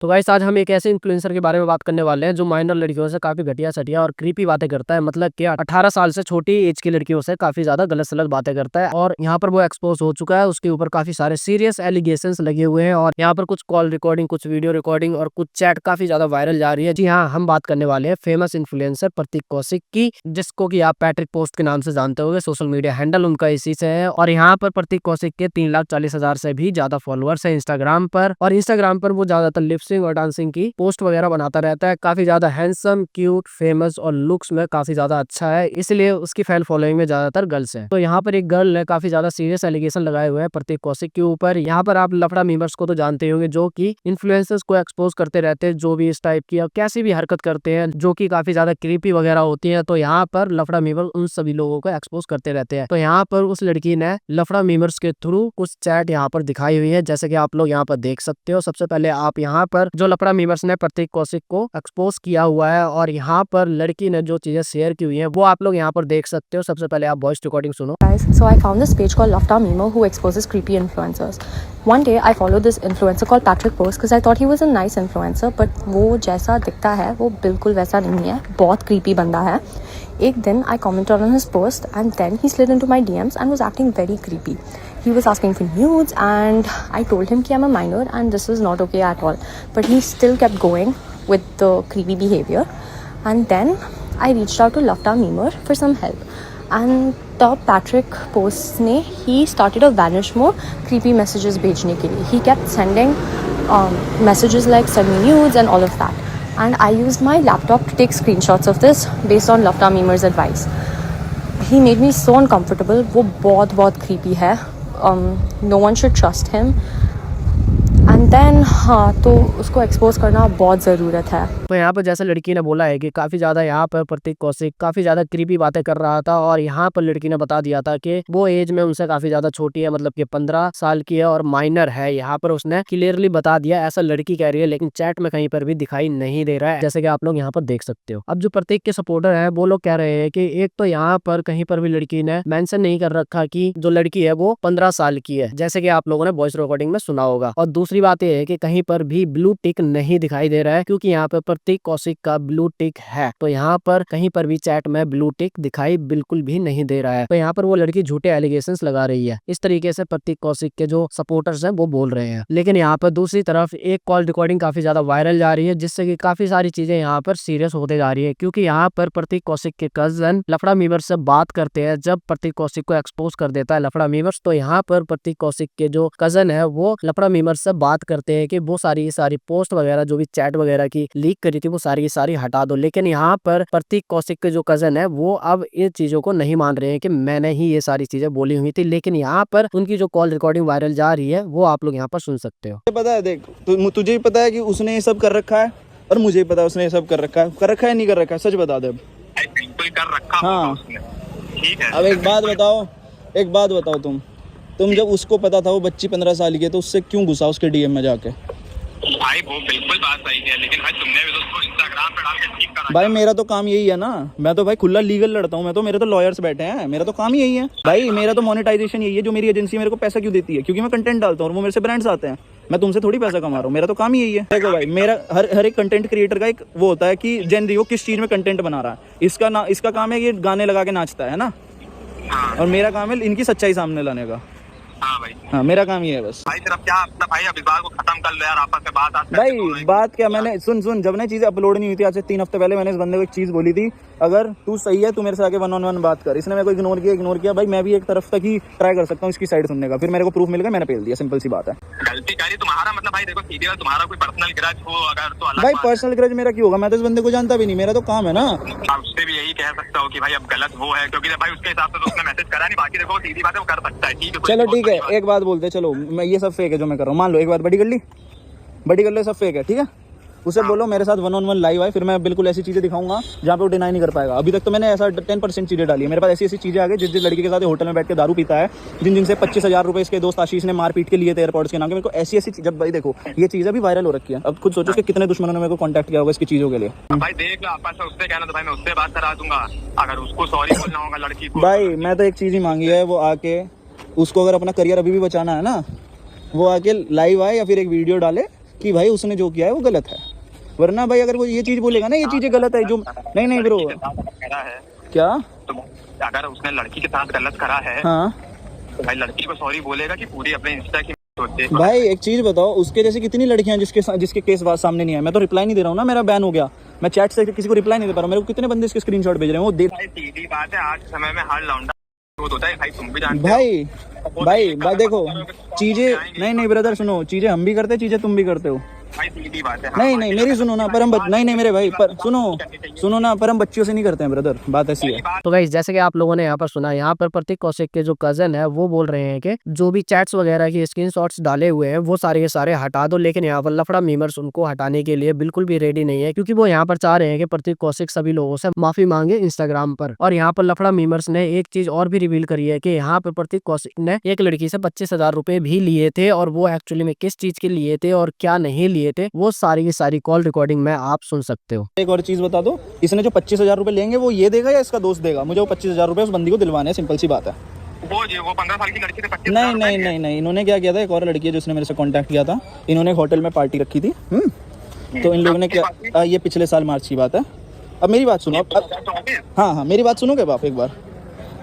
तो गाइस आज हम एक ऐसे इन्फ्लुएंसर के बारे में बात करने वाले हैं जो माइनर लड़कियों से काफी घटिया सटिया और क्रीपी बातें करता है। मतलब कि 18 साल से छोटी एज की लड़कियों से काफी ज्यादा गलत सलत बातें करता है और यहाँ पर वो एक्सपोज हो चुका है। उसके ऊपर काफी सारे सीरियस एलिगेशंस लगे हुए हैं और यहाँ पर कुछ कॉल रिकॉर्डिंग, कुछ वीडियो रिकॉर्डिंग और कुछ चैट काफी ज्यादा वायरल जा रही है। जी हाँ, हम बात करने वाले हैं फेमस इन्फ्लुएंसर प्रतीक कौशिक की, जिसको कि आप पैट्रिक पोस्ट के नाम से जानते होंगे। सोशल मीडिया हैंडल उनका इसी से है और यहाँ पर प्रतीक कौशिक के 3,40,000 से भी ज्यादा फॉलोअर्स है इंस्टाग्राम पर। और इंस्टाग्राम पर वो ज्यादातर लिपसिंग और डांसिंग की पोस्ट वगैरह बनाता रहता है। काफी ज्यादा हैंडसम, क्यूट, फेमस और लुक्स में काफी ज्यादा अच्छा है, इसलिए उसकी फैन फॉलोइंग में ज्यादातर गर्ल्स हैं। तो यहाँ पर एक गर्ल ने काफी ज्यादा सीरियस एलिगेशन लगाए हुए हैं प्रतीक कौशिक के ऊपर। यहाँ पर आप लफड़ा मीमर्स को तो जानते होंगे, जो कि इन्फ्लुएंसर्स को एक्सपोज करते रहते हैं, जो भी इस टाइप की कैसी भी हरकत करते हैं जो कि काफी ज्यादा क्रीपी वगैरह होती है। तो यहाँ पर लफड़ा मीमर उन सभी लोगों को एक्सपोज करते रहते हैं। तो यहाँ पर उस लड़की ने लफड़ा मीमर्स के थ्रू कुछ चैट यहाँ पर दिखाई हुई है, जैसे कि आप लोग यहाँ पर देख सकते हो। सबसे पहले आप यहाँ पर जो लफड़ा मीमर्स ने प्रतीक कौशिक को एक्सपोज किया हुआ है और यहाँ पर लड़की ने जो चीजें शेयर की हुई है वो आप लोग यहाँ पर देख सकते हो। सबसे पहले आप वॉइस रिकॉर्डिंग सुनो। Guys, so I found this page called Lafta Memer who exposes creepy influencers. One day I followed this influencer called Patrick Post because I thought he was a nice influencer, but वो जैसा दिखता है वो बिल्कुल वैसा नहीं है, बहुत creepy बंदा है। एक दिन I commented on his post and then he slid into my DMs and was acting very creepy. He was asking for nudes and I told him कि I'm a minor and this is not okay at all. But he still kept going with the creepy behavior. And then I reached out to Lafta Memer for some help. And the Patrick Post ने he started a vanish mode creepy messages भेजने के लिए. He kept sending messages like send me nudes and all of that. And I used my laptop to take screenshots of this based on Lafta Memer's advice. He made me so uncomfortable. वो बहुत creepy है. No one should trust him. And then हाँ, तो उसको expose करना बहुत ज़रूरत है। तो यहाँ पर जैसा लड़की ने बोला है कि काफी ज्यादा यहाँ पर प्रतीक कौशिक काफी ज्यादा क्रीपी बातें कर रहा था और यहाँ पर लड़की ने बता दिया था कि वो एज में उनसे काफी ज्यादा छोटी है, मतलब कि 15 साल की है और माइनर है। यहाँ पर उसने क्लियरली बता दिया, ऐसा लड़की कह रही है, लेकिन चैट में कहीं पर भी दिखाई नहीं दे रहा है, जैसे कि आप लोग यहाँ पर देख सकते हो। अब जो प्रतीक के सपोर्टर है वो लोग कह रहे हैं कि एक तो यहाँ पर कहीं पर भी लड़की ने मेंशन नहीं कर रखा कि जो लड़की है वो 15 साल की है, जैसे कि आप लोगों ने वॉइस रिकॉर्डिंग में सुना होगा। और दूसरी बात यह है कि कहीं पर भी ब्लू टिक नहीं दिखाई दे रहा है, क्योंकि यहाँ पर प्रतीक कौशिक का ब्लू टिक है। तो यहाँ पर कहीं पर भी चैट में ब्लू टिक दिखाई बिल्कुल भी नहीं दे रहा है। तो यहाँ पर वो लड़की झूठे एलिगेशंस लगा रही है, इस तरीके से प्रतीक कौशिक के जो सपोर्टर्स हैं वो बोल रहे हैं। लेकिन यहाँ पर दूसरी तरफ एक कॉल रिकॉर्डिंग काफी ज्यादा वायरल जा रही है, जिससे कि काफी सारी चीजें यहाँ पर सीरियस होते जा रही है, क्योंकि यहाँ पर प्रतीक कौशिक के कजन लफड़ा मीमर से बात करते हैं। जब प्रतीक कौशिक को एक्सपोज कर देता है लफड़ा मीमर्स, तो यहाँ पर प्रतीक कौशिक के जो कजन है वो लफड़ा मीमर से बात करते हैं कि वो सारी पोस्ट वगैरह जो भी चैट वगैरह की लीक करी थी वो सारी हटा दो। लेकिन यहाँ पर प्रतीक कौशिक के जो कजन है वो अब इन चीजों को नहीं मान रहे हैं कि मैंने ही ये सारी चीजें बोली हुई थी। लेकिन यहाँ पर उनकी जो कॉल रिकॉर्डिंग वायरल जा रही है वो आप लोग यहाँ पर सुन सकते हो। पता है, देख तुझे ही पता है कि उसने ये सब कर रखा है और मुझे ही पता है उसने ये सब कर रखा है नहीं कर रखा है, सच बता दे। बिल्कुल कर रखा हाँ ठीक है। अब एक बात बताओ तुम जब उसको पता था वो बच्ची 15 साल की है तो उससे क्यों घुसा उसके डीएम में जाके? भाई वो बिल्कुल बात सही है, लेकिन भाई तुमने भी तो उसको इंस्टाग्राम पे डाल के ठीक करा। भाई मेरा तो काम यही है ना, मैं तो भाई खुला लीगल लड़ता हूँ, मेरे तो लॉयर्स बैठे हैं, मेरा तो काम यही है भाई। मेरा तो मोनेटाइजेशन यही है, जो मेरी एजेंसी मेरे को पैसा क्यों देती है, क्योंकि मैं कंटेंट डालता हूँ और वो मेरे से ब्रांड्स आते हैं। मैं तुमसे थोड़ी पैसा कमा रहा हूँ, मेरा तो काम ही यही है। देखो भाई, मेरा हर एक कंटेंट क्रिएटर का एक वो होता है कि जनरली वो किस चीज में कंटेंट बना रहा है। इसका काम है ये गाने लगा के नाचता है ना, और मेरा काम है इनकी सच्चाई सामने लाने का। हाँ भाई, हाँ मेरा काम ये है बस। भाई सिर्फ क्या अपना भाई अब इस बात को खत्म कर लो यार, आपस में बात भाई बात क्या, मैंने सुन जब ने चीजें अपलोड नहीं हुई थी आज से 3 हफ्ते पहले, मैंने इस बंदे को एक चीज बोली थी, अगर तू सही है तू मेरे से आके 1-on-1 बात कर। इसने मेरे को इग्नोर किया। भाई मैं भी एक तरफ तक ही ट्राई कर सकता हूँ इसकी साइड सुनने का, फिर मेरे को प्रूफ मिल गया, मैंने पेल दिया, सिंपल सी बात है। गलती करी तुम्हारा मतलब भाई देखो सीधी बात, तुम्हारा कोई पर्सनल ग्रज हो अगर तो अलग भाई बात पर्सनल ग्रज मेरा क्यों होगा, मैं तो इस बंदे को जानता भी नहीं, मेरा तो काम है ना। आप उससे भी यही कह सकते हो कि भाई अब गलत वो है, क्योंकि भाई उसके हिसाब से तो उसने मैसेज करा नहीं, बाकी देखो सीधी बात है वो कर सकता है। ठीक है चलो ठीक है, एक बात बोलते, चलो मैं ये सब फेक है जो मैं कर रहा हूँ, मान लो एक बात बड़ी कर लो, सब फेक है, ठीक है। उसे बोलो मेरे साथ 1-on-1 लाइव है, फिर मैं बिल्कुल ऐसी चीजें दिखाऊंगा जहाँ पे वो डिनाई नहीं कर पाएगा। अभी तक तो मैंने ऐसा 10% चीजें डाली है, मेरे पास ऐसी चीजें आ गई जिस लड़की के साथ होटल में बैठ के दारू पीता है, जिनसे 25,000 रुपए इसके दोस्त आशीष ने मार पीट के लिए थे एयरपोर्ट्स के नाम के। मेरे को ऐसी जब भाई देखो ये चीज अभी वायरल हो रखी है, अब खुद सोचो कि कितने दुश्मनों ने मेरे को कॉन्टैक्ट किया होगा इसकी चीजों के लिए। भाई देख लो आपस में उससे कहना तो भाई मैं उससे बात करा दूंगा, अगर उसको सॉरी बोलना होगा लड़की को। भाई मैं तो एक चीज ही मांगी है, वो आके उसको अगर अपना करियर अभी भी बचाना है ना, वो आके लाइव आए या फिर एक वीडियो डाले कि भाई उसने जो किया है वो गलत है, वरना भाई अगर वो ये चीज बोलेगा ना ये चीजें गलत है जो, नहीं ब्रो करा है क्या, तो अगर उसने लड़की के साथ गलत करा है हाँ तो भाई लड़की को सॉरी बोलेगा कि पूरी अपने इंस्टा की होते। भाई एक चीज बताओ, उसके जैसी कितनी लड़कियां जिसके केस बात सामने नहीं है, मैं तो रिप्लाई नहीं दे रहा हूँ ना, मेरा बैन हो गया, मैं चैट से किसी को रिप्लाई नहीं दे पा रहा हूँ, मेरे को कितने बंदे इसके स्क्रीनशॉट भेज रहे हैं वो देख। भाई सीधी बात है, आज के समय में हर लौंडा होता है भाई, तुम भी जानते भाई देखो चीजें, नहीं ब्रदर सुनो, चीजें हम भी करते हैं, चीजें तुम भी करते हो, भाई सीधी बात है। नहीं मेरी सुनो ना, पर हम नहीं मेरे भाई, पर सुनो ना, पर हम बच्चियों से नहीं करते हैं ब्रदर, बात ऐसी है। तो गाइस जैसे कि आप लोगों ने यहाँ पर सुना, यहाँ पर प्रतीक कौशिक के जो कजन है वो बोल रहे हैं कि जो भी चैट्स वगैरह की स्क्रीनशॉट्स डाले हुए हैं वो सारे के सारे हटा दो, लेकिन यहाँ पर लफड़ा मीमर्स उनको हटाने के लिए बिल्कुल भी रेडी नहीं है, क्योंकि वो यहाँ पर चाह रहे हैं कि प्रतीक कौशिक सभी लोगों से माफी मांगे इंस्टाग्राम पर। और यहाँ पर लफड़ा मीमर्स ने एक चीज और भी रिवील करी है कि यहाँ पर प्रतीक कौशिक ने एक लड़की से 25,000 रुपए भी लिए थे, और वो एक्चुअली में किस चीज के लिए थे और क्या नहीं लिए थे वो सारी की सारी कॉल रिकॉर्डिंग में आप सुन सकते हो। एक और चीज बता दो, इसने जो 25,000 रुपए लेंगे वो ये देगा या इसका दोस्त देगा, मुझे वो 25,000 रुपए उस बंदी को दिलवाने हैं, सिंपल सी बात है। वो 15 साल की लड़की से 25 नहीं, इन्होंने क्या किया था, एक और लड़की है जिसने मेरे से कांटेक्ट किया था, इन्होंने एक होटल में पार्टी रखी थी, तो इन लोगों ने क्या, ये पिछले साल मार्च की बात है, अब मेरी बात सुनो, हाँ मेरी बात सुनोगे बाप एक बार।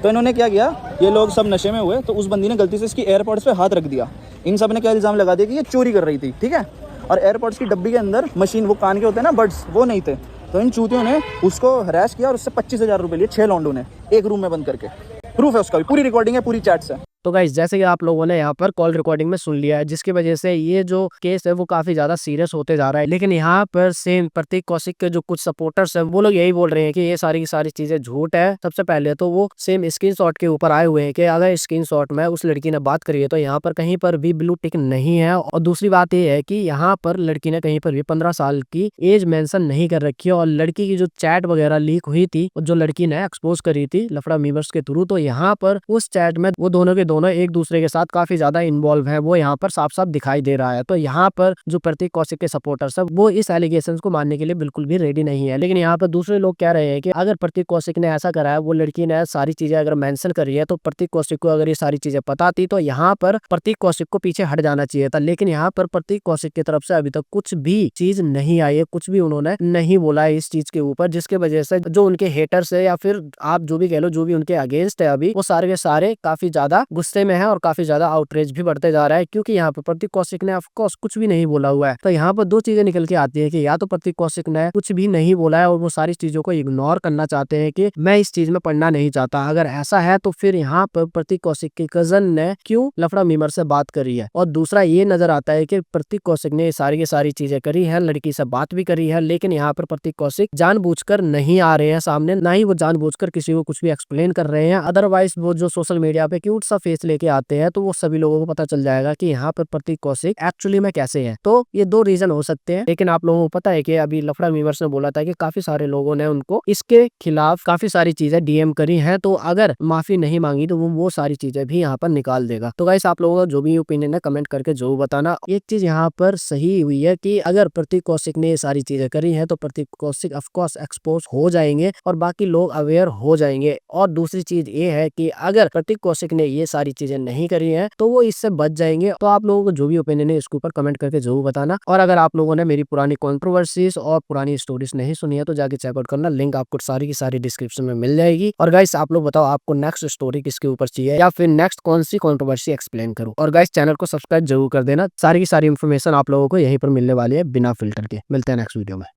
तो इन्होंने क्या किया, ये लोग सब नशे में हुए, तो उस बंदी ने गलती से इसकी एयरपोर्ट्स पे हाथ रख दिया, इन सब ने क्या इल्जाम लगा दिया कि ये चोरी कर रही थी, ठीक है, और एयरपोर्ट्स की डब्बी के अंदर मशीन, वो कान के होते हैं ना बड्स, वो नहीं थे, तो इन चूतियों ने उसको हरास किया और उससे 25,000 रुपए लिए, 6 लौंडों ने एक रूम में बंद करके, प्रूफ है उसका भी, पूरी रिकॉर्डिंग है, पूरी चैट्स है। तो गाइस जैसे कि आप लोगों ने यहाँ पर कॉल रिकॉर्डिंग में सुन लिया है, जिसकी वजह से ये जो केस है वो काफी ज्यादा सीरियस होते जा रहा है, लेकिन यहाँ पर सेम प्रतीक कौशिक के जो कुछ सपोर्टर्स है वो लोग यही बोल रहे हैं कि ये सारी की सारी चीजें झूठ है। सबसे पहले तो वो सेम स्क्रीनशॉट के ऊपर आए हुए हैं कि अगर स्क्रीनशॉट में उस लड़की ने बात करी है तो यहाँ पर कहीं पर भी ब्लू टिक नहीं है, और दूसरी बात ये है कि यहाँ पर लड़की ने कहीं पर भी 15 साल की एज मेंशन नहीं कर रखी है, और लड़की की जो चैट वगैरह लीक हुई थी, जो लड़की ने एक्सपोज करी थी लफड़ा मीमर्स के थ्रू, तो यहाँ पर उस चैट में वो दोनों के दोनों एक दूसरे के साथ काफी ज्यादा इन्वॉल्व है, वो यहाँ पर साफ साफ दिखाई दे रहा है। तो यहाँ पर जो प्रतीक कौशिक के सपोर्टर्स है वो इस एलिगेशंस को मानने के लिए बिल्कुल भी रेडी नहीं है, लेकिन यहाँ पर दूसरे लोग कह रहे हैं कि अगर प्रतीक कौशिक ने ऐसा करा है, वो लड़की ने सारी चीजें अगर मेंशन करी है, तो प्रतीक कौशिक को अगर ये सारी चीजें पता थी तो यहाँ पर प्रतीक कौशिक को पीछे हट जाना चाहिए था, लेकिन यहाँ पर प्रतीक कौशिक की तरफ से अभी तक कुछ भी चीज नहीं आई है, कुछ भी उन्होंने नहीं बोला है इस चीज के ऊपर, जिसके वजह से जो उनके हेटर्स है या फिर आप जो भी कह लो, जो भी उनके अगेंस्ट है अभी, वो सारे के सारे काफी ज्यादा गुस्से में है और काफी ज्यादा आउटरीच भी बढ़ते जा रहा है, क्योंकि यहाँ पर प्रतीक कौशिक ने ऑफ कोर्स कुछ भी नहीं बोला हुआ है। तो यहाँ पर दो चीजें निकल के आती है कि या तो प्रतीक कौशिक ने कुछ भी नहीं बोला है और वो सारी चीजों को इग्नोर करना चाहते हैं कि मैं इस चीज में पढ़ना नहीं चाहता, अगर ऐसा है तो फिर यहाँ पर प्रतीक कौशिक के कजन ने क्यों लफड़ा मीमर से बात करी है, और दूसरा ये नजर आता है कि प्रतीक कौशिक ने सारी की सारी चीजें करी है, लड़की से बात भी करी है, लेकिन यहाँ पर प्रतीक कौशिक जानबूझकर नहीं आ रहे हैं सामने, ना ही वो जानबूझकर किसी को कुछ भी एक्सप्लेन कर रहे हैं। अदरवाइज वो जो सोशल मीडिया पे क्यूट सा फेस लेके आते हैं तो वो सभी लोगों को पता चल जाएगा कि यहाँ पर प्रतीक कौशिक एक्चुअली में कैसे है। तो ये दो रीजन हो सकते हैं, लेकिन आप लोगों को पता है कि अभी लफड़ा मीमर्स ने बोला था कि काफी सारे लोगों ने उनको इसके खिलाफ काफी सारी चीजें डीएम करी हैं, तो अगर माफी नहीं मांगी तो वो सारी चीजें भी यहाँ पर निकाल देगा। तो गाइस आप लोगों का जो भी ओपिनियन है कमेंट करके जरूर बताना। एक चीज यहाँ पर सही हुई है कि अगर प्रतीक कौशिक ने ये सारी चीजें करी है तो प्रतीक कौशिक ऑफकोर्स एक्सपोज हो जाएंगे और बाकी लोग अवेयर हो जाएंगे, और दूसरी चीज ये है कि अगर प्रतीक कौशिक ने ये सारी चीजें नहीं करी है तो वो इससे बच जाएंगे। तो आप लोगों को जो भी ओपिनियन है इसके ऊपर कमेंट करके जरूर बताना, और अगर आप लोगों ने मेरी पुरानी कंट्रोवर्सीज और पुरानी स्टोरीज नहीं सुनी है तो जाके चेकआउट करना, लिंक आपको सारी की सारी डिस्क्रिप्शन में मिल जाएगी। और गाइस आप लोग बताओ आपको नेक्स्ट स्टोरी किसके ऊपर चाहिए या फिर नेक्स्ट कौन सी कंट्रोवर्सी एक्सप्लेन करूं, और गाइस चैनल को सब्सक्राइब जरूर कर देना, सारी की सारी इन्फॉर्मेशन आप लोगों को यहीं पर मिलने वाली है बिना फिल्टर के। मिलते हैं नेक्स्ट वीडियो में।